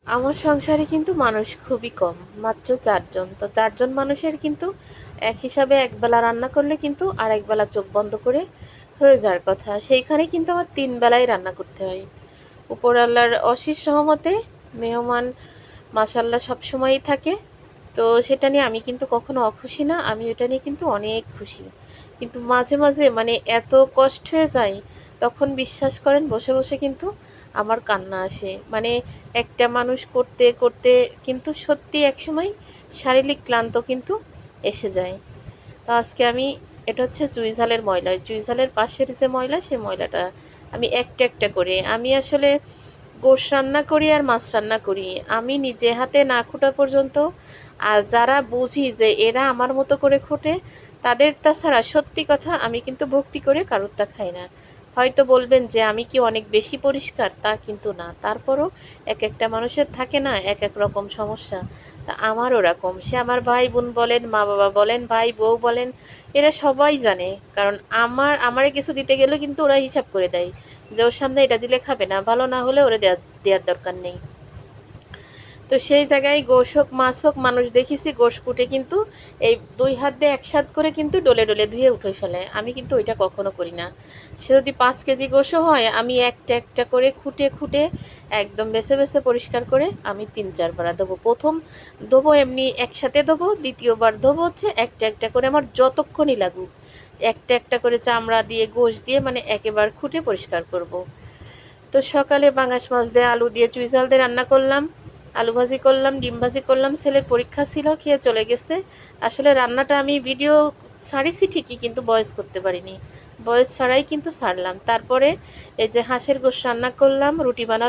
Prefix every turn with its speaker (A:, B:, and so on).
A: আমার সংসারে কিন্তু মানুষ খুবই কম, মাত্র ৪ জন। তো ৪ জন মানুষের কিন্তু এক হিসাবে একবেলা রান্না করলে কিন্তু আরেক বেলা চোখ বন্ধ করে হয়ে যাওয়ার কথা। সেইখানে কিন্তু আমার ৩ বেলাই রান্না করতে হয়। উপর আল্লাহর অশেষ রহমতে মেহমান মাশাআল্লাহ সবসময়ই থাকে। তো সেটা নিয়ে আমি কিন্তু কখনো অখুশি না। আমি এটা নিয়ে কিন্তু অনেক খুশি। কিন্তু মাঝে, মাঝে মানে এত কষ্ট হয়ে যায়, তখন বিশ্বাস করেন বসে, বসে কিন্তু আমার কান্না আসে। মানে একটা মানুষ করতে, করতে কিন্তু সত্যি একসময় শারীরিক ক্লান্ত কিন্তু এসে যায়। তো আজকে আমি এটা হচ্ছে চুইঝালের ময়লা। চুইঝালের পাশের যে ময়লা, সে ময়লাটা আমি একটা, একটা করে আমি আসলে গোশ রান্না করি আর মাছ রান্না করি। আমি নিজে হাতে না খোঁটা পর্যন্ত আর যারা বুঝি যে এরা আমার মতো করে খোঁটে, তাদের ছাড়া সত্যি কথা আমি কিন্তু ভক্তি করে কারোরটা খাই না। হয়তো বলবেন যে আমি কি অনেক বেশি পরিষ্কার? তা কিন্তু না। তারপরও একেকটা মানুষের থাকে না এক, এক রকম সমস্যা। তা আমার ওরকম। সে আমার ভাই-বোন বলেন, মা-বাবা বলেন, ভাই-বউ বলেন, এরা সবাই জানে। কারণ আমারে কিছু দিতে গেলেও কিন্তু ওরা হিসাব করে দেয়। যে ওর সামনে এটা দিলে খাবে না, ভালো না হলে ওরে দেওয়ার দরকার নেই। তো সেই জায়গায় গোশ হোক মাছ হোক মানুষ দেখেছি গোশ কুটে কিন্তু এই ২ হাত দিয়ে একসাথ করে কিন্তু ডলে ডলে ধুয়ে উঠে ফেলে। আমি কিন্তু ওইটা কখনো করি না। সে যদি ৫ কেজি গোশও হয় আমি একটা একটা করে খুঁটে খুঁটে একদম বেছে বেছে পরিষ্কার করে আমি ৩-৪ বার ধোবো। ১ম ধোবো এমনি একসাথে ধোবো, ২য় বার ধোবো হচ্ছে একটা একটা করে আমার যতক্ষণই লাগুক। একটা একটা করে চামড়া দিয়ে গোশ দিয়ে মানে একেবারে খুঁটে পরিষ্কার করব। তো সকালে পাঙাশ মাছ দিয়ে আলু দিয়ে চুইঝাল দিয়ে রান্না করলাম, আলু ভাজি করলাম, ডিম ভাজি করলাম। ছেলের পরীক্ষা ছিল, খেয়ে চলে গেছে। আসলে রান্নাটা আমি ভিডিও ছাড়িছি ঠিকই কিন্তু ভয়েস করতে পারিনি। ভয়েস ছাড়াই কিন্তু ছাড়লাম। তারপরে এই যে হাঁসের গোশত রান্না করলাম, রুটি বানালাম।